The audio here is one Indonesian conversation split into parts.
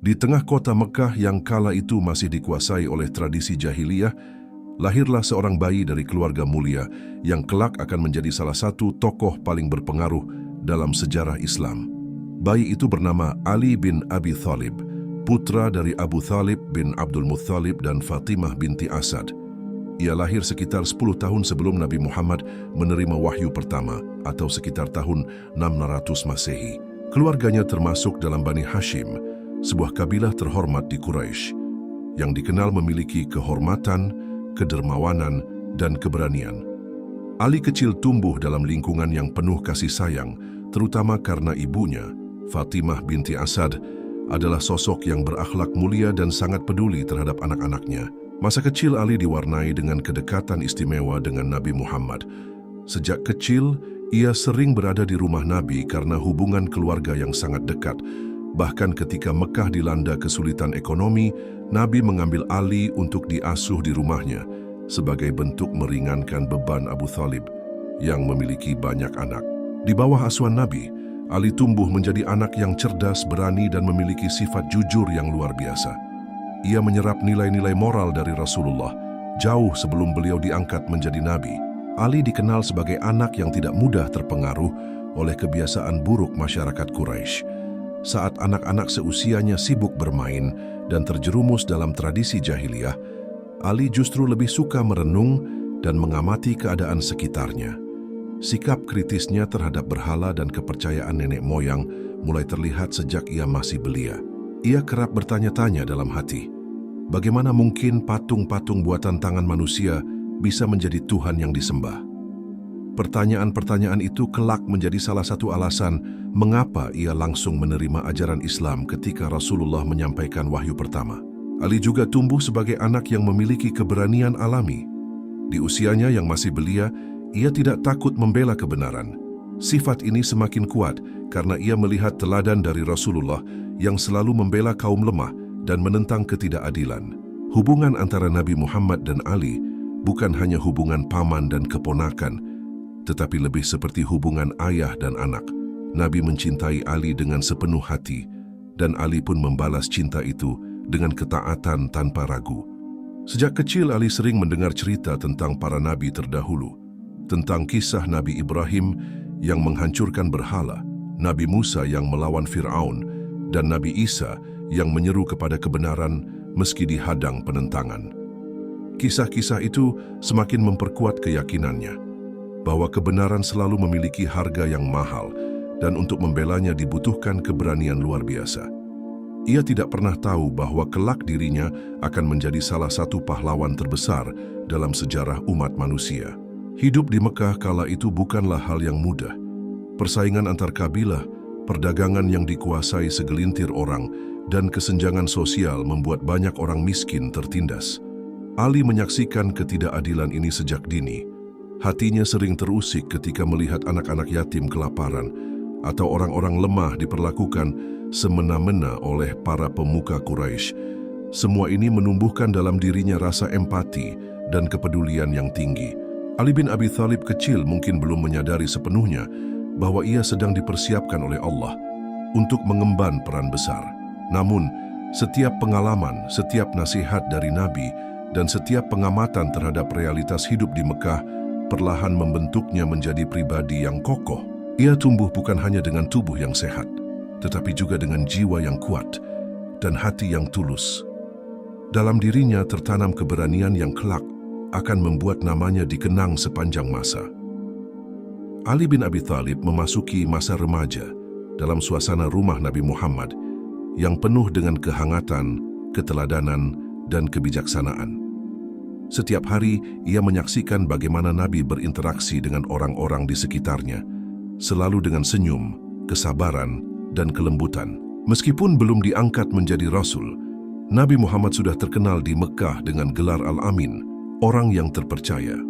Di tengah kota Mekah yang kala itu masih dikuasai oleh tradisi jahiliyah, lahirlah seorang bayi dari keluarga mulia yang kelak akan menjadi salah satu tokoh paling berpengaruh dalam sejarah Islam. Bayi itu bernama Ali bin Abi Thalib, putra dari Abu Thalib bin Abdul Muttalib dan Fatimah binti Asad. Ia lahir sekitar 10 tahun sebelum Nabi Muhammad menerima wahyu pertama atau sekitar tahun 600 Masehi. Keluarganya termasuk dalam Bani Hashim, sebuah kabilah terhormat di Quraisy yang dikenal memiliki kehormatan, kedermawanan, dan keberanian. Ali kecil tumbuh dalam lingkungan yang penuh kasih sayang, terutama karena ibunya, Fatimah binti Asad, adalah sosok yang berakhlak mulia dan sangat peduli terhadap anak-anaknya. Masa kecil Ali diwarnai dengan kedekatan istimewa dengan Nabi Muhammad. Sejak kecil, ia sering berada di rumah Nabi karena hubungan keluarga yang sangat dekat. Bahkan ketika Mekah dilanda kesulitan ekonomi, Nabi mengambil Ali untuk diasuh di rumahnya sebagai bentuk meringankan beban Abu Thalib yang memiliki banyak anak. Di bawah asuhan Nabi, Ali tumbuh menjadi anak yang cerdas, berani, dan memiliki sifat jujur yang luar biasa. Ia menyerap nilai-nilai moral dari Rasulullah jauh sebelum beliau diangkat menjadi Nabi. Ali dikenal sebagai anak yang tidak mudah terpengaruh oleh kebiasaan buruk masyarakat Quraisy. Saat anak-anak seusianya sibuk bermain dan terjerumus dalam tradisi jahiliyah, Ali justru lebih suka merenung dan mengamati keadaan sekitarnya. Sikap kritisnya terhadap berhala dan kepercayaan nenek moyang mulai terlihat sejak ia masih belia. Ia kerap bertanya-tanya dalam hati, bagaimana mungkin patung-patung buatan tangan manusia bisa menjadi Tuhan yang disembah? Pertanyaan-pertanyaan itu kelak menjadi salah satu alasan mengapa ia langsung menerima ajaran Islam ketika Rasulullah menyampaikan wahyu pertama. Ali juga tumbuh sebagai anak yang memiliki keberanian alami. Di usianya yang masih belia, ia tidak takut membela kebenaran. Sifat ini semakin kuat karena ia melihat teladan dari Rasulullah yang selalu membela kaum lemah dan menentang ketidakadilan. Hubungan antara Nabi Muhammad dan Ali bukan hanya hubungan paman dan keponakan, tetapi lebih seperti hubungan ayah dan anak. Nabi mencintai Ali dengan sepenuh hati, dan Ali pun membalas cinta itu dengan ketaatan tanpa ragu. Sejak kecil Ali sering mendengar cerita tentang para nabi terdahulu, tentang kisah Nabi Ibrahim yang menghancurkan berhala, Nabi Musa yang melawan Fir'aun, dan Nabi Isa yang menyeru kepada kebenaran meski dihadang penentangan. Kisah-kisah itu semakin memperkuat keyakinannya bahwa kebenaran selalu memiliki harga yang mahal dan untuk membelanya dibutuhkan keberanian luar biasa. Ia tidak pernah tahu bahwa kelak dirinya akan menjadi salah satu pahlawan terbesar dalam sejarah umat manusia. Hidup di Mekah kala itu bukanlah hal yang mudah. Persaingan antar kabilah, perdagangan yang dikuasai segelintir orang, dan kesenjangan sosial membuat banyak orang miskin tertindas. Ali menyaksikan ketidakadilan ini sejak dini. Hatinya sering terusik ketika melihat anak-anak yatim kelaparan atau orang-orang lemah diperlakukan semena-mena oleh para pemuka Quraisy. Semua ini menumbuhkan dalam dirinya rasa empati dan kepedulian yang tinggi. Ali bin Abi Thalib kecil mungkin belum menyadari sepenuhnya bahwa ia sedang dipersiapkan oleh Allah untuk mengemban peran besar. Namun, setiap pengalaman, setiap nasihat dari Nabi, dan setiap pengamatan terhadap realitas hidup di Mekah perlahan membentuknya menjadi pribadi yang kokoh. Ia tumbuh bukan hanya dengan tubuh yang sehat, tetapi juga dengan jiwa yang kuat dan hati yang tulus. Dalam dirinya tertanam keberanian yang kelak akan membuat namanya dikenang sepanjang masa. Ali bin Abi Thalib memasuki masa remaja dalam suasana rumah Nabi Muhammad yang penuh dengan kehangatan, keteladanan, dan kebijaksanaan. Setiap hari ia menyaksikan bagaimana Nabi berinteraksi dengan orang-orang di sekitarnya, selalu dengan senyum, kesabaran, dan kelembutan. Meskipun belum diangkat menjadi Rasul, Nabi Muhammad sudah terkenal di Mekah dengan gelar Al-Amin, orang yang terpercaya.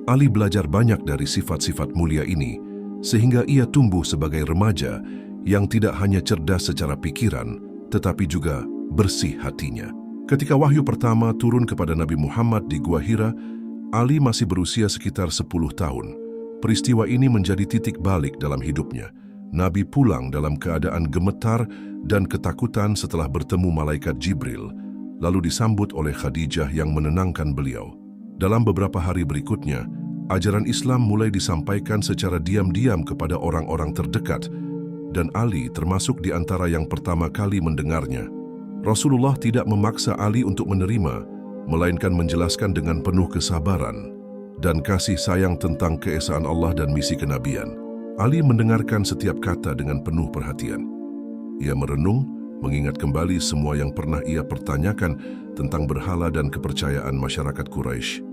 Ali belajar banyak dari sifat-sifat mulia ini, sehingga ia tumbuh sebagai remaja yang tidak hanya cerdas secara pikiran, tetapi juga bersih hatinya. Ketika wahyu pertama turun kepada Nabi Muhammad di Gua Hira, Ali masih berusia sekitar 10 tahun. Peristiwa ini menjadi titik balik dalam hidupnya. Nabi pulang dalam keadaan gemetar dan ketakutan setelah bertemu malaikat Jibril, lalu disambut oleh Khadijah yang menenangkan beliau. Dalam beberapa hari berikutnya, ajaran Islam mulai disampaikan secara diam-diam kepada orang-orang terdekat, dan Ali termasuk di antara yang pertama kali mendengarnya. Rasulullah tidak memaksa Ali untuk menerima, melainkan menjelaskan dengan penuh kesabaran dan kasih sayang tentang keesaan Allah dan misi kenabian. Ali mendengarkan setiap kata dengan penuh perhatian. Ia merenung, mengingat kembali semua yang pernah ia pertanyakan tentang berhala dan kepercayaan masyarakat Quraisy.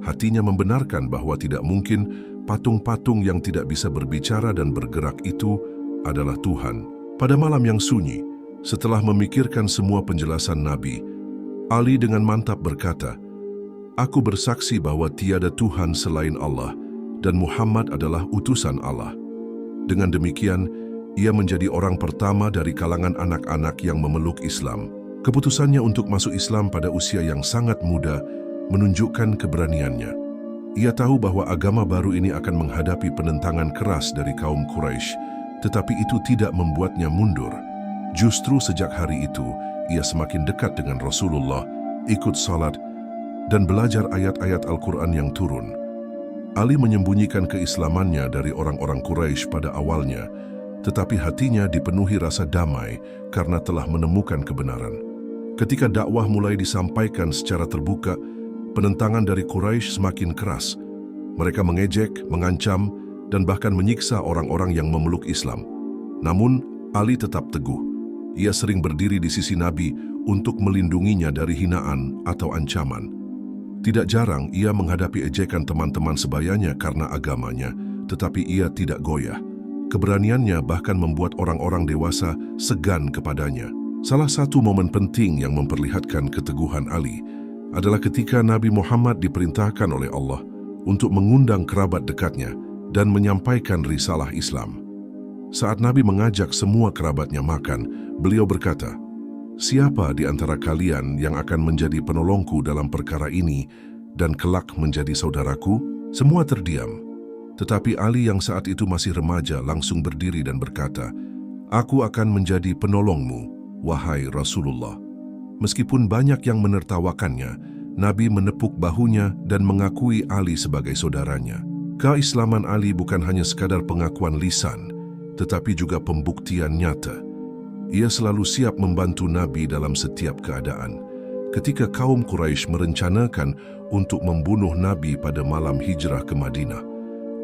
Hatinya membenarkan bahwa tidak mungkin patung-patung yang tidak bisa berbicara dan bergerak itu adalah Tuhan. Pada malam yang sunyi, setelah memikirkan semua penjelasan Nabi, Ali dengan mantap berkata, "Aku bersaksi bahwa tiada Tuhan selain Allah dan Muhammad adalah utusan Allah." Dengan demikian, ia menjadi orang pertama dari kalangan anak-anak yang memeluk Islam. Keputusannya untuk masuk Islam pada usia yang sangat muda menunjukkan keberaniannya. Ia tahu bahwa agama baru ini akan menghadapi penentangan keras dari kaum Quraisy, tetapi itu tidak membuatnya mundur. Justru sejak hari itu, ia semakin dekat dengan Rasulullah, ikut salat, dan belajar ayat-ayat Al-Quran yang turun. Ali menyembunyikan keislamannya dari orang-orang Quraisy pada awalnya, tetapi hatinya dipenuhi rasa damai karena telah menemukan kebenaran. Ketika dakwah mulai disampaikan secara terbuka, penentangan dari Quraisy semakin keras. Mereka mengejek, mengancam, dan bahkan menyiksa orang-orang yang memeluk Islam. Namun, Ali tetap teguh. Ia sering berdiri di sisi Nabi untuk melindunginya dari hinaan atau ancaman. Tidak jarang ia menghadapi ejekan teman-teman sebayanya karena agamanya, tetapi ia tidak goyah. Keberaniannya bahkan membuat orang-orang dewasa segan kepadanya. Salah satu momen penting yang memperlihatkan keteguhan Ali adalah ketika Nabi Muhammad diperintahkan oleh Allah untuk mengundang kerabat dekatnya dan menyampaikan risalah Islam. Saat Nabi mengajak semua kerabatnya makan, beliau berkata, "Siapa di antara kalian yang akan menjadi penolongku dalam perkara ini dan kelak menjadi saudaraku?" Semua terdiam. Tetapi Ali yang saat itu masih remaja langsung berdiri dan berkata, "Aku akan menjadi penolongmu, wahai Rasulullah." Meskipun banyak yang menertawakannya, Nabi menepuk bahunya dan mengakui Ali sebagai saudaranya. Keislaman Ali bukan hanya sekadar pengakuan lisan, tetapi juga pembuktian nyata. Ia selalu siap membantu Nabi dalam setiap keadaan. Ketika kaum Quraisy merencanakan untuk membunuh Nabi pada malam hijrah ke Madinah,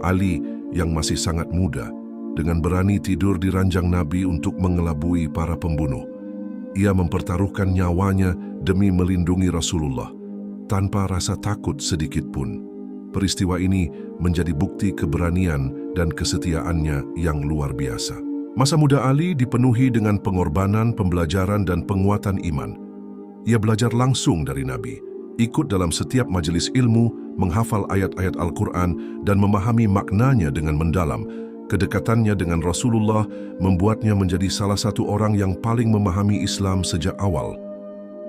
Ali yang masih sangat muda, dengan berani tidur di ranjang Nabi untuk mengelabui para pembunuh. Ia mempertaruhkan nyawanya demi melindungi Rasulullah, tanpa rasa takut sedikit pun. Peristiwa ini menjadi bukti keberanian dan kesetiaannya yang luar biasa. Masa muda Ali dipenuhi dengan pengorbanan, pembelajaran, dan penguatan iman. Ia belajar langsung dari Nabi, ikut dalam setiap majelis ilmu, menghafal ayat-ayat Al-Quran, dan memahami maknanya dengan mendalam. Kedekatannya dengan Rasulullah membuatnya menjadi salah satu orang yang paling memahami Islam sejak awal.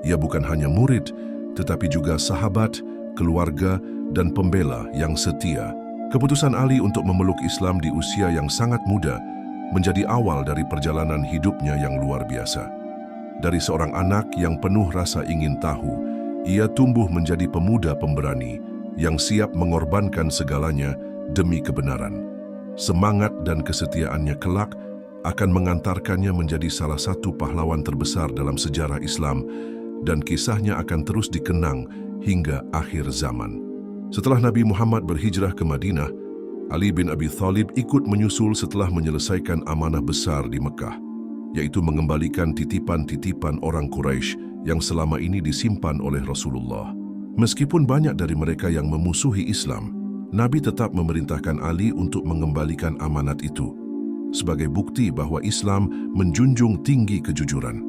Ia bukan hanya murid, tetapi juga sahabat, keluarga, dan pembela yang setia. Keputusan Ali untuk memeluk Islam di usia yang sangat muda menjadi awal dari perjalanan hidupnya yang luar biasa. Dari seorang anak yang penuh rasa ingin tahu, ia tumbuh menjadi pemuda pemberani yang siap mengorbankan segalanya demi kebenaran. Semangat dan kesetiaannya kelak akan mengantarkannya menjadi salah satu pahlawan terbesar dalam sejarah Islam, dan kisahnya akan terus dikenang hingga akhir zaman. Setelah Nabi Muhammad berhijrah ke Madinah, Ali bin Abi Thalib ikut menyusul setelah menyelesaikan amanah besar di Mekah, yaitu mengembalikan titipan-titipan orang Quraisy yang selama ini disimpan oleh Rasulullah. Meskipun banyak dari mereka yang memusuhi Islam, Nabi tetap memerintahkan Ali untuk mengembalikan amanat itu, sebagai bukti bahwa Islam menjunjung tinggi kejujuran.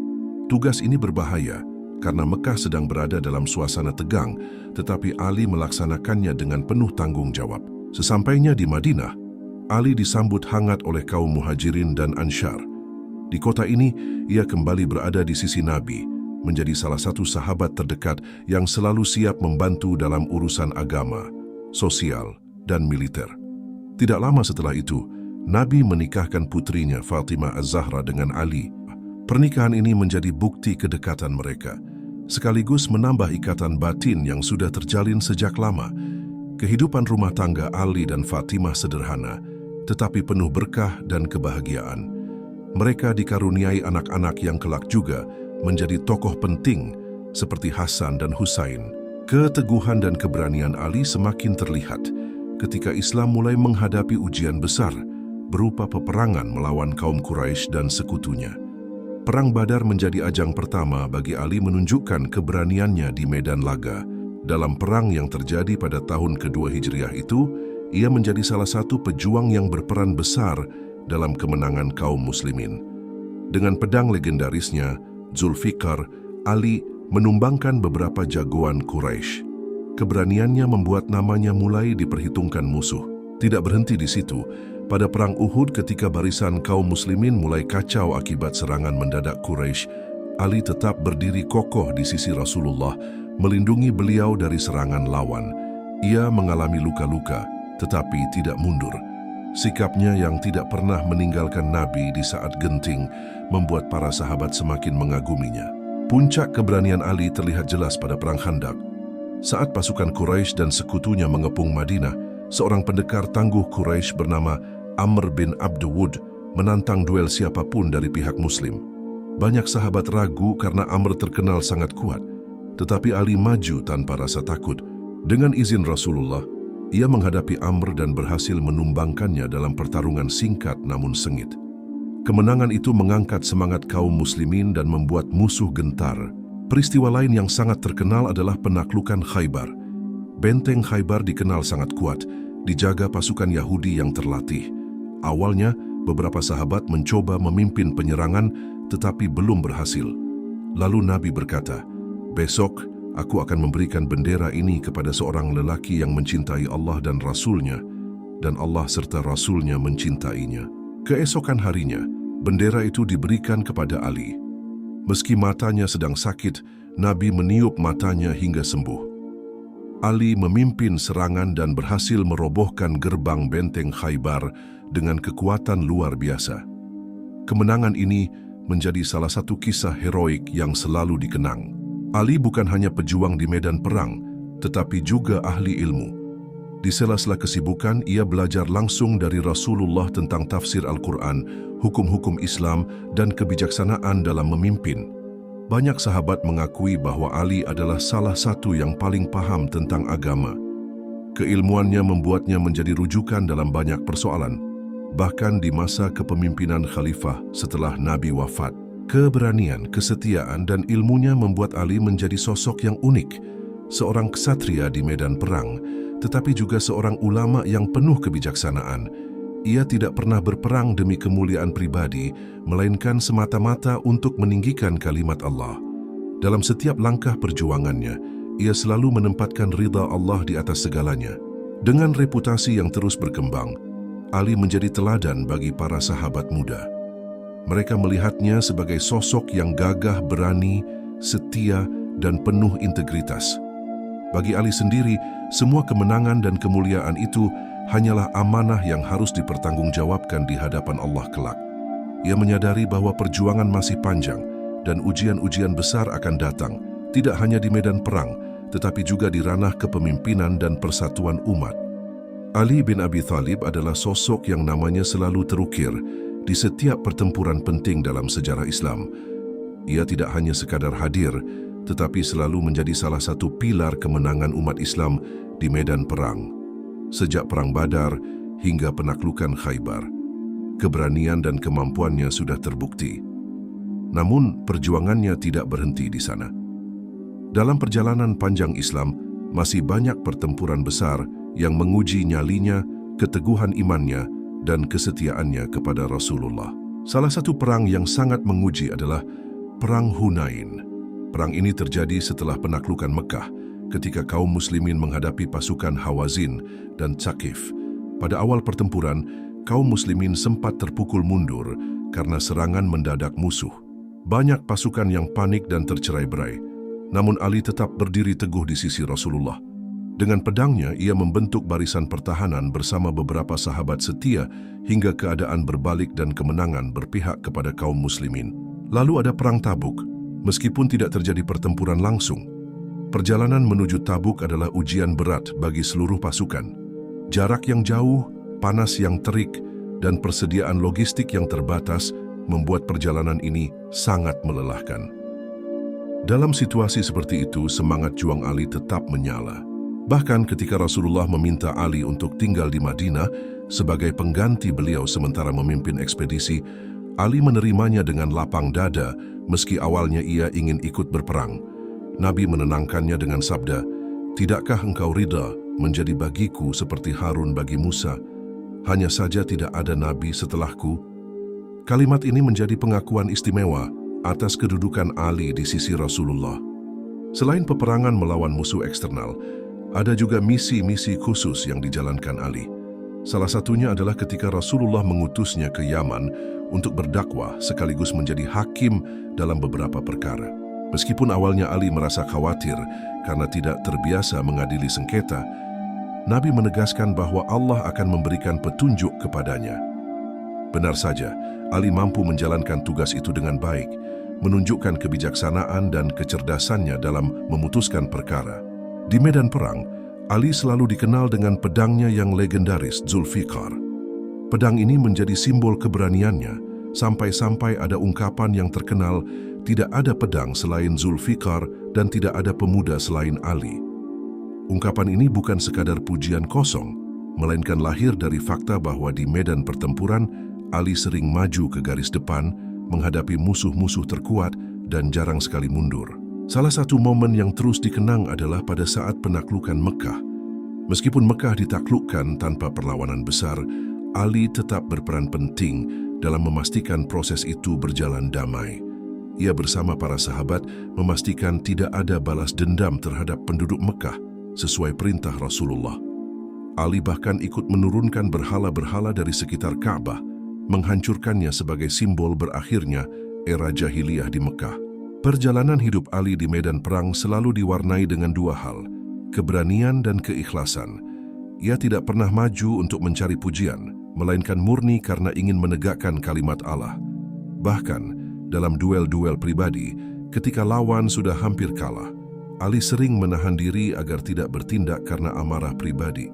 Tugas ini berbahaya, karena Mekah sedang berada dalam suasana tegang, tetapi Ali melaksanakannya dengan penuh tanggung jawab. Sesampainya di Madinah, Ali disambut hangat oleh kaum Muhajirin dan Ansyar. Di kota ini, ia kembali berada di sisi Nabi, menjadi salah satu sahabat terdekat yang selalu siap membantu dalam urusan agama, sosial, dan militer. Tidak lama setelah itu, Nabi menikahkan putrinya Fatimah Az-Zahra dengan Ali. Pernikahan ini menjadi bukti kedekatan mereka, sekaligus menambah ikatan batin yang sudah terjalin sejak lama. Kehidupan rumah tangga Ali dan Fatimah sederhana, tetapi penuh berkah dan kebahagiaan. Mereka dikaruniai anak-anak yang kelak juga menjadi tokoh penting seperti Hasan dan Husain. Keteguhan dan keberanian Ali semakin terlihat ketika Islam mulai menghadapi ujian besar berupa peperangan melawan kaum Quraisy dan sekutunya. Perang Badar menjadi ajang pertama bagi Ali menunjukkan keberaniannya di medan laga. Dalam perang yang terjadi pada tahun kedua Hijriah itu, ia menjadi salah satu pejuang yang berperan besar dalam kemenangan kaum muslimin. Dengan pedang legendarisnya, Zulfikar, Ali menumbangkan beberapa jagoan Quraisy. Keberaniannya membuat namanya mulai diperhitungkan musuh. Tidak berhenti di situ. Pada perang Uhud ketika barisan kaum muslimin mulai kacau akibat serangan mendadak Quraisy, Ali tetap berdiri kokoh di sisi Rasulullah, melindungi beliau dari serangan lawan. Ia mengalami luka-luka, tetapi tidak mundur. Sikapnya yang tidak pernah meninggalkan Nabi di saat genting membuat para sahabat semakin mengaguminya. Puncak keberanian Ali terlihat jelas pada Perang Khandaq. Saat pasukan Quraisy dan sekutunya mengepung Madinah, seorang pendekar tangguh Quraisy bernama Amr bin Abdul menantang duel siapapun dari pihak Muslim. Banyak sahabat ragu karena Amr terkenal sangat kuat, tetapi Ali maju tanpa rasa takut. Dengan izin Rasulullah, ia menghadapi Amr dan berhasil menumbangkannya dalam pertarungan singkat namun sengit. Kemenangan itu mengangkat semangat kaum muslimin dan membuat musuh gentar. Peristiwa lain yang sangat terkenal adalah penaklukan Khaybar. Benteng Khaybar dikenal sangat kuat, dijaga pasukan Yahudi yang terlatih. Awalnya, beberapa sahabat mencoba memimpin penyerangan, tetapi belum berhasil. Lalu Nabi berkata, "Besok, aku akan memberikan bendera ini kepada seorang lelaki yang mencintai Allah dan Rasul-Nya, dan Allah serta Rasul-Nya mencintainya." Keesokan harinya, bendera itu diberikan kepada Ali. Meski matanya sedang sakit, Nabi meniup matanya hingga sembuh. Ali memimpin serangan dan berhasil merobohkan gerbang benteng Khaybar dengan kekuatan luar biasa. Kemenangan ini menjadi salah satu kisah heroik yang selalu dikenang. Ali bukan hanya pejuang di medan perang, tetapi juga ahli ilmu. Di sela-sela kesibukan, ia belajar langsung dari Rasulullah tentang tafsir Al-Quran, hukum-hukum Islam, dan kebijaksanaan dalam memimpin. Banyak sahabat mengakui bahwa Ali adalah salah satu yang paling paham tentang agama. Keilmuannya membuatnya menjadi rujukan dalam banyak persoalan, bahkan di masa kepemimpinan khalifah setelah Nabi wafat. Keberanian, kesetiaan, dan ilmunya membuat Ali menjadi sosok yang unik, seorang ksatria di medan perang, tetapi juga seorang ulama yang penuh kebijaksanaan. Ia tidak pernah berperang demi kemuliaan pribadi, melainkan semata-mata untuk meninggikan kalimat Allah. Dalam setiap langkah perjuangannya, ia selalu menempatkan ridha Allah di atas segalanya. Dengan reputasi yang terus berkembang, Ali menjadi teladan bagi para sahabat muda. Mereka melihatnya sebagai sosok yang gagah, berani, setia, dan penuh integritas. Bagi Ali sendiri, semua kemenangan dan kemuliaan itu hanyalah amanah yang harus dipertanggungjawabkan di hadapan Allah kelak. Ia menyadari bahwa perjuangan masih panjang dan ujian-ujian besar akan datang, tidak hanya di medan perang, tetapi juga di ranah kepemimpinan dan persatuan umat. Ali bin Abi Thalib adalah sosok yang namanya selalu terukir di setiap pertempuran penting dalam sejarah Islam. Ia tidak hanya sekadar hadir, tetapi selalu menjadi salah satu pilar kemenangan umat Islam di medan perang. Sejak Perang Badar hingga penaklukan Khaybar, keberanian dan kemampuannya sudah terbukti. Namun, perjuangannya tidak berhenti di sana. Dalam perjalanan panjang Islam, masih banyak pertempuran besar yang menguji nyalinya, keteguhan imannya, dan kesetiaannya kepada Rasulullah. Salah satu perang yang sangat menguji adalah Perang Hunain. Perang ini terjadi setelah penaklukan Mekah, ketika kaum muslimin menghadapi pasukan Hawazin dan Tsaqif. Pada awal pertempuran, kaum muslimin sempat terpukul mundur karena serangan mendadak musuh. Banyak pasukan yang panik dan tercerai-berai. Namun Ali tetap berdiri teguh di sisi Rasulullah. Dengan pedangnya, ia membentuk barisan pertahanan bersama beberapa sahabat setia hingga keadaan berbalik dan kemenangan berpihak kepada kaum muslimin. Lalu ada Perang Tabuk. Meskipun tidak terjadi pertempuran langsung, perjalanan menuju Tabuk adalah ujian berat bagi seluruh pasukan. Jarak yang jauh, panas yang terik, dan persediaan logistik yang terbatas membuat perjalanan ini sangat melelahkan. Dalam situasi seperti itu, semangat juang Ali tetap menyala. Bahkan ketika Rasulullah meminta Ali untuk tinggal di Madinah sebagai pengganti beliau sementara memimpin ekspedisi, Ali menerimanya dengan lapang dada meski awalnya ia ingin ikut berperang. Nabi menenangkannya dengan sabda, "Tidakkah engkau ridha menjadi bagiku seperti Harun bagi Musa? Hanya saja tidak ada nabi setelahku." Kalimat ini menjadi pengakuan istimewa atas kedudukan Ali di sisi Rasulullah. Selain peperangan melawan musuh eksternal, ada juga misi-misi khusus yang dijalankan Ali. Salah satunya adalah ketika Rasulullah mengutusnya ke Yaman untuk berdakwah sekaligus menjadi hakim dalam beberapa perkara. Meskipun awalnya Ali merasa khawatir karena tidak terbiasa mengadili sengketa, Nabi menegaskan bahwa Allah akan memberikan petunjuk kepadanya. Benar saja, Ali mampu menjalankan tugas itu dengan baik, menunjukkan kebijaksanaan dan kecerdasannya dalam memutuskan perkara. Di medan perang, Ali selalu dikenal dengan pedangnya yang legendaris, Zulfikar. Pedang ini menjadi simbol keberaniannya, sampai-sampai ada ungkapan yang terkenal, "Tidak ada pedang selain Zulfikar dan tidak ada pemuda selain Ali." Ungkapan ini bukan sekadar pujian kosong, melainkan lahir dari fakta bahwa di medan pertempuran, Ali sering maju ke garis depan, menghadapi musuh-musuh terkuat dan jarang sekali mundur. Salah satu momen yang terus dikenang adalah pada saat penaklukan Mekah. Meskipun Mekah ditaklukkan tanpa perlawanan besar, Ali tetap berperan penting dalam memastikan proses itu berjalan damai. Ia bersama para sahabat memastikan tidak ada balas dendam terhadap penduduk Mekah sesuai perintah Rasulullah. Ali bahkan ikut menurunkan berhala-berhala dari sekitar Ka'bah, menghancurkannya sebagai simbol berakhirnya era jahiliyah di Mekah. Perjalanan hidup Ali di medan perang selalu diwarnai dengan dua hal, keberanian dan keikhlasan. Ia tidak pernah maju untuk mencari pujian, melainkan murni karena ingin menegakkan kalimat Allah. Bahkan, dalam duel-duel pribadi, ketika lawan sudah hampir kalah, Ali sering menahan diri agar tidak bertindak karena amarah pribadi.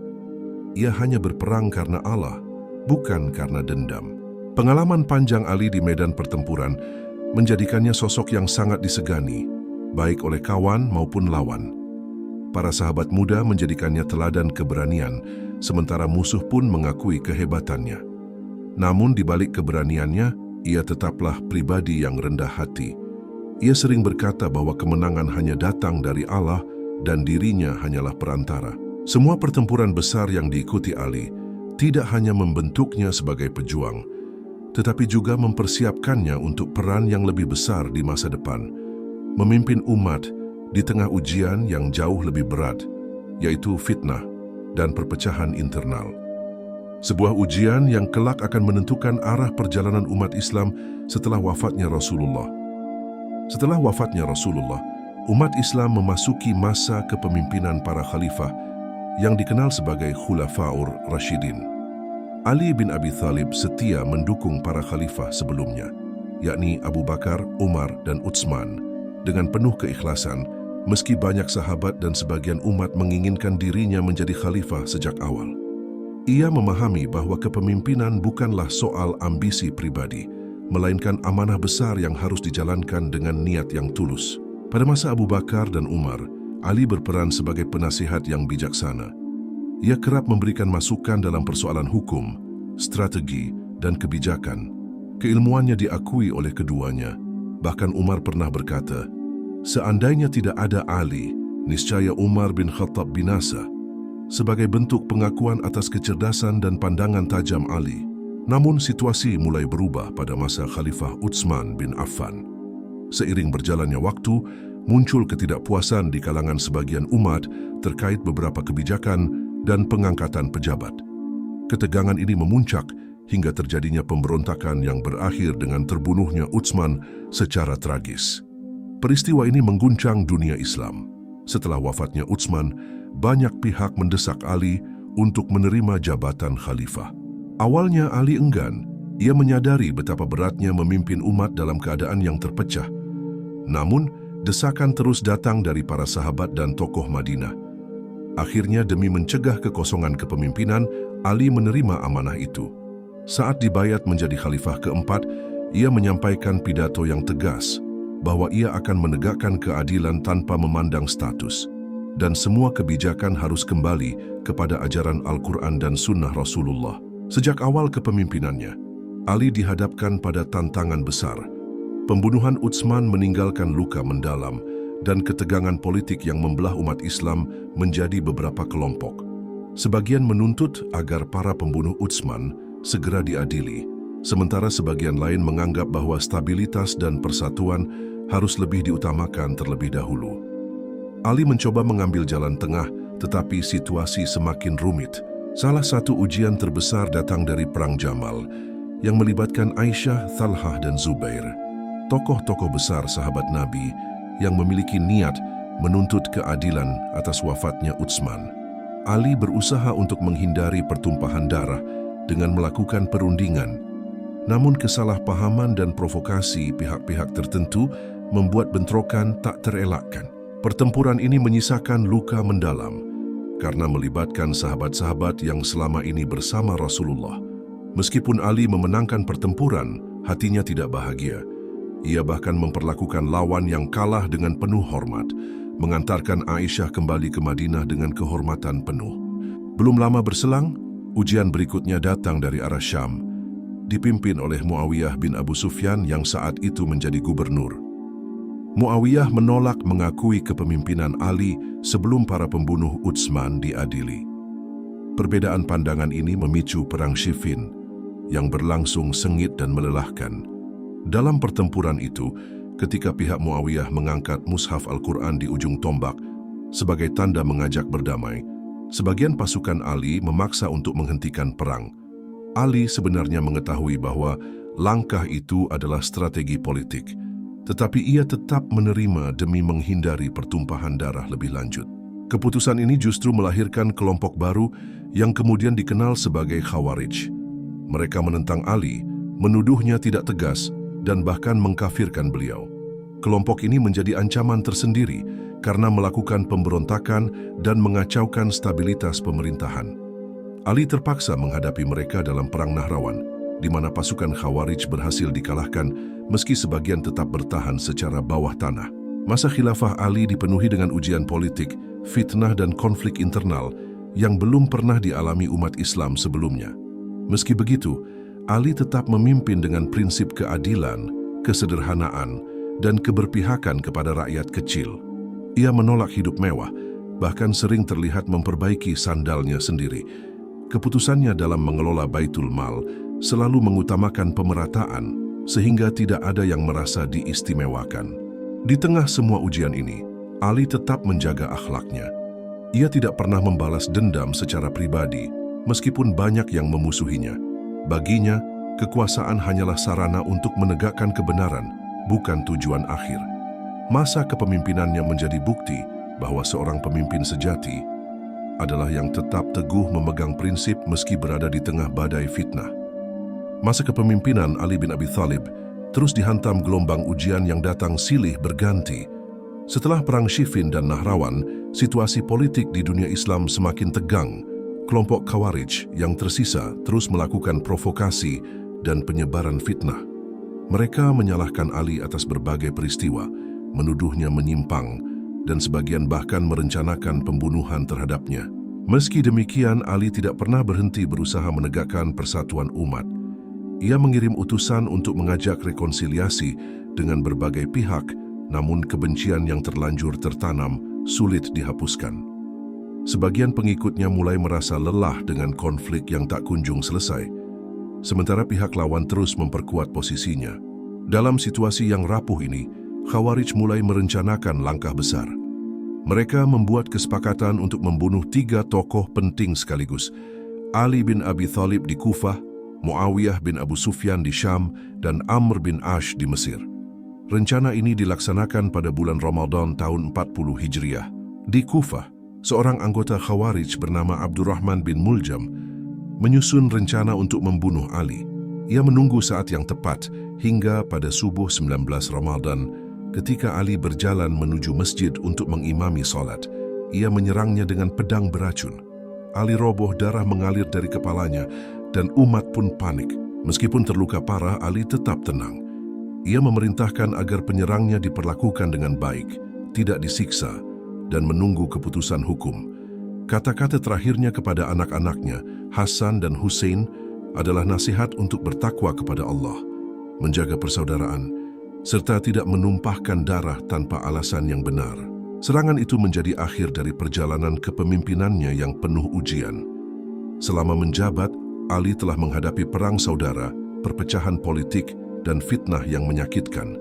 Ia hanya berperang karena Allah, bukan karena dendam. Pengalaman panjang Ali di medan pertempuran menjadikannya sosok yang sangat disegani, baik oleh kawan maupun lawan. Para sahabat muda menjadikannya teladan keberanian, sementara musuh pun mengakui kehebatannya. Namun di balik keberaniannya, ia tetaplah pribadi yang rendah hati. Ia sering berkata bahwa kemenangan hanya datang dari Allah dan dirinya hanyalah perantara. Semua pertempuran besar yang diikuti Ali tidak hanya membentuknya sebagai pejuang, tetapi juga mempersiapkannya untuk peran yang lebih besar di masa depan, memimpin umat di tengah ujian yang jauh lebih berat, yaitu fitnah dan perpecahan internal. Sebuah ujian yang kelak akan menentukan arah perjalanan umat Islam setelah wafatnya Rasulullah. Setelah wafatnya Rasulullah, umat Islam memasuki masa kepemimpinan para khalifah yang dikenal sebagai Khulafaur Rasyidin. Ali bin Abi Thalib setia mendukung para khalifah sebelumnya, yakni Abu Bakar, Umar, dan Utsman, dengan penuh keikhlasan, meski banyak sahabat dan sebagian umat menginginkan dirinya menjadi khalifah sejak awal. Ia memahami bahwa kepemimpinan bukanlah soal ambisi pribadi, melainkan amanah besar yang harus dijalankan dengan niat yang tulus. Pada masa Abu Bakar dan Umar, Ali berperan sebagai penasihat yang bijaksana. Ia kerap memberikan masukan dalam persoalan hukum, strategi, dan kebijakan. Keilmuannya diakui oleh keduanya. Bahkan Umar pernah berkata, "Seandainya tidak ada Ali, niscaya Umar bin Khattab binasa," sebagai bentuk pengakuan atas kecerdasan dan pandangan tajam Ali. Namun situasi mulai berubah pada masa Khalifah Utsman bin Affan. Seiring berjalannya waktu, muncul ketidakpuasan di kalangan sebagian umat terkait beberapa kebijakan dan pengangkatan pejabat. Ketegangan ini memuncak hingga terjadinya pemberontakan yang berakhir dengan terbunuhnya Utsman secara tragis. Peristiwa ini mengguncang dunia Islam. Setelah wafatnya Utsman, banyak pihak mendesak Ali untuk menerima jabatan khalifah. Awalnya Ali enggan, Ia menyadari betapa beratnya memimpin umat dalam keadaan yang terpecah. Namun, desakan terus datang dari para sahabat dan tokoh Madinah. Akhirnya, demi mencegah kekosongan kepemimpinan, Ali menerima amanah itu. Saat dibayat menjadi khalifah keempat, ia menyampaikan pidato yang tegas bahwa ia akan menegakkan keadilan tanpa memandang status. Dan semua kebijakan harus kembali kepada ajaran Al-Quran dan Sunnah Rasulullah. Sejak awal kepemimpinannya, Ali dihadapkan pada tantangan besar. Pembunuhan Utsman meninggalkan luka mendalam dan ketegangan politik yang membelah umat Islam menjadi beberapa kelompok. Sebagian menuntut agar para pembunuh Utsman segera diadili, sementara sebagian lain menganggap bahwa stabilitas dan persatuan harus lebih diutamakan terlebih dahulu. Ali mencoba mengambil jalan tengah, tetapi situasi semakin rumit. Salah satu ujian terbesar datang dari Perang Jamal, yang melibatkan Aisyah, Thalhah, dan Zubair, tokoh-tokoh besar sahabat Nabi yang memiliki niat menuntut keadilan atas wafatnya Utsman. Ali berusaha untuk menghindari pertumpahan darah dengan melakukan perundingan. Namun kesalahpahaman dan provokasi pihak-pihak tertentu membuat bentrokan tak terelakkan. Pertempuran ini menyisakan luka mendalam karena melibatkan sahabat-sahabat yang selama ini bersama Rasulullah. Meskipun Ali memenangkan pertempuran, hatinya tidak bahagia. Ia bahkan memperlakukan lawan yang kalah dengan penuh hormat, mengantarkan Aisyah kembali ke Madinah dengan kehormatan penuh. Belum lama berselang, ujian berikutnya datang dari arah Syam, dipimpin oleh Muawiyah bin Abu Sufyan yang saat itu menjadi gubernur. Muawiyah menolak mengakui kepemimpinan Ali sebelum para pembunuh Utsman diadili. Perbedaan pandangan ini memicu Perang Siffin yang berlangsung sengit dan melelahkan. Dalam pertempuran itu, ketika pihak Muawiyah mengangkat mushaf Al-Quran di ujung tombak sebagai tanda mengajak berdamai, sebagian pasukan Ali memaksa untuk menghentikan perang. Ali sebenarnya mengetahui bahwa langkah itu adalah strategi politik, tetapi ia tetap menerima demi menghindari pertumpahan darah lebih lanjut. Keputusan ini justru melahirkan kelompok baru yang kemudian dikenal sebagai Khawarij. Mereka menentang Ali, menuduhnya tidak tegas, dan bahkan mengkafirkan beliau. Kelompok ini menjadi ancaman tersendiri karena melakukan pemberontakan dan mengacaukan stabilitas pemerintahan. Ali terpaksa menghadapi mereka dalam Perang Nahrawan, di mana pasukan Khawarij berhasil dikalahkan meski sebagian tetap bertahan secara bawah tanah. Masa khilafah Ali dipenuhi dengan ujian politik, fitnah dan konflik internal yang belum pernah dialami umat Islam sebelumnya. Meski begitu, Ali tetap memimpin dengan prinsip keadilan, kesederhanaan, dan keberpihakan kepada rakyat kecil. Ia menolak hidup mewah, bahkan sering terlihat memperbaiki sandalnya sendiri. Keputusannya dalam mengelola Baitul Mal selalu mengutamakan pemerataan, sehingga tidak ada yang merasa diistimewakan. Di tengah semua ujian ini, Ali tetap menjaga akhlaknya. Ia tidak pernah membalas dendam secara pribadi, meskipun banyak yang memusuhinya. Baginya, kekuasaan hanyalah sarana untuk menegakkan kebenaran, bukan tujuan akhir. Masa kepemimpinannya menjadi bukti bahwa seorang pemimpin sejati adalah yang tetap teguh memegang prinsip meski berada di tengah badai fitnah. Masa kepemimpinan Ali bin Abi Thalib terus dihantam gelombang ujian yang datang silih berganti. Setelah Perang Siffin dan Nahrawan, situasi politik di dunia Islam semakin tegang. Kelompok Khawarij yang tersisa terus melakukan provokasi dan penyebaran fitnah. Mereka menyalahkan Ali atas berbagai peristiwa, menuduhnya menyimpang, dan sebagian bahkan merencanakan pembunuhan terhadapnya. Meski demikian, Ali tidak pernah berhenti berusaha menegakkan persatuan umat. Ia mengirim utusan untuk mengajak rekonsiliasi dengan berbagai pihak, namun kebencian yang terlanjur tertanam sulit dihapuskan. Sebagian pengikutnya mulai merasa lelah dengan konflik yang tak kunjung selesai, sementara pihak lawan terus memperkuat posisinya. Dalam situasi yang rapuh ini, Khawarij mulai merencanakan langkah besar. Mereka membuat kesepakatan untuk membunuh 3 tokoh penting sekaligus: Ali bin Abi Thalib di Kufah, Muawiyah bin Abu Sufyan di Syam, dan Amr bin Ash di Mesir. Rencana ini dilaksanakan pada bulan Ramadan tahun 40 Hijriah. Di Kufah, seorang anggota Khawarij bernama Abdurrahman bin Muljam menyusun rencana untuk membunuh Ali. Ia menunggu saat yang tepat hingga pada subuh 19 Ramadan ketika Ali berjalan menuju masjid untuk mengimami solat. Ia menyerangnya dengan pedang beracun. Ali roboh, darah mengalir dari kepalanya dan umat pun panik. Meskipun terluka parah, Ali tetap tenang. Ia memerintahkan agar penyerangnya diperlakukan dengan baik, tidak disiksa, dan menunggu keputusan hukum. Kata-kata terakhirnya kepada anak-anaknya, Hasan dan Hussein, adalah nasihat untuk bertakwa kepada Allah, menjaga persaudaraan, serta tidak menumpahkan darah tanpa alasan yang benar. Serangan itu menjadi akhir dari perjalanan kepemimpinannya yang penuh ujian. Selama menjabat, Ali telah menghadapi perang saudara, perpecahan politik, dan fitnah yang menyakitkan.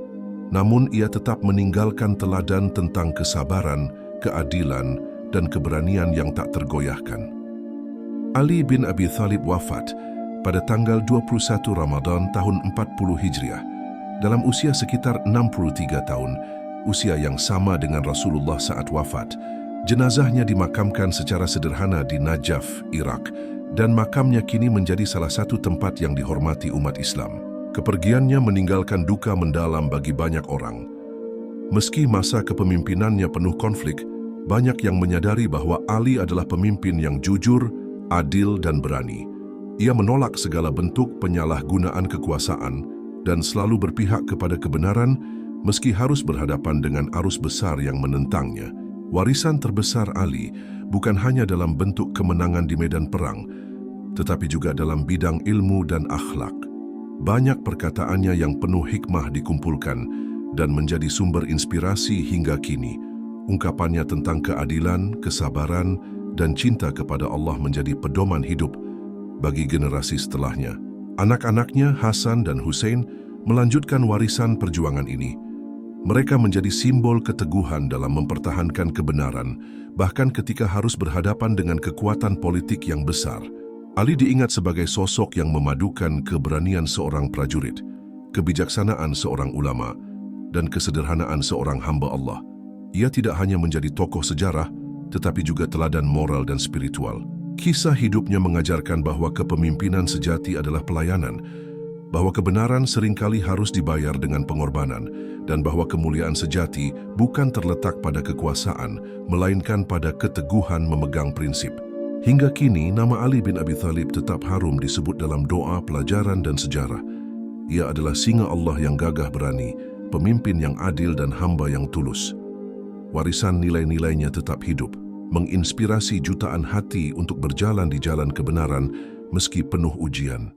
Namun ia tetap meninggalkan teladan tentang kesabaran, keadilan, dan keberanian yang tak tergoyahkan. Ali bin Abi Thalib wafat pada tanggal 21 Ramadan tahun 40 Hijriah, dalam usia sekitar 63 tahun, usia yang sama dengan Rasulullah saat wafat. Jenazahnya dimakamkan secara sederhana di Najaf, Irak, dan makamnya kini menjadi salah satu tempat yang dihormati umat Islam. Kepergiannya meninggalkan duka mendalam bagi banyak orang. Meski masa kepemimpinannya penuh konflik, banyak yang menyadari bahwa Ali adalah pemimpin yang jujur, adil, dan berani. Ia menolak segala bentuk penyalahgunaan kekuasaan dan selalu berpihak kepada kebenaran meski harus berhadapan dengan arus besar yang menentangnya. Warisan terbesar Ali bukan hanya dalam bentuk kemenangan di medan perang, tetapi juga dalam bidang ilmu dan akhlak. Banyak perkataannya yang penuh hikmah dikumpulkan dan menjadi sumber inspirasi hingga kini. Ungkapannya tentang keadilan, kesabaran, dan cinta kepada Allah menjadi pedoman hidup bagi generasi setelahnya. Anak-anaknya, Hasan dan Hussein, melanjutkan warisan perjuangan ini. Mereka menjadi simbol keteguhan dalam mempertahankan kebenaran, bahkan ketika harus berhadapan dengan kekuatan politik yang besar. Ali diingat sebagai sosok yang memadukan keberanian seorang prajurit, kebijaksanaan seorang ulama, dan kesederhanaan seorang hamba Allah. Ia tidak hanya menjadi tokoh sejarah, tetapi juga teladan moral dan spiritual. Kisah hidupnya mengajarkan bahwa kepemimpinan sejati adalah pelayanan, bahwa kebenaran seringkali harus dibayar dengan pengorbanan, dan bahwa kemuliaan sejati bukan terletak pada kekuasaan, melainkan pada keteguhan memegang prinsip. Hingga kini, nama Ali bin Abi Thalib tetap harum disebut dalam doa, pelajaran, dan sejarah. Ia adalah singa Allah yang gagah berani, pemimpin yang adil dan hamba yang tulus. Warisan nilai-nilainya tetap hidup, menginspirasi jutaan hati untuk berjalan di jalan kebenaran meski penuh ujian.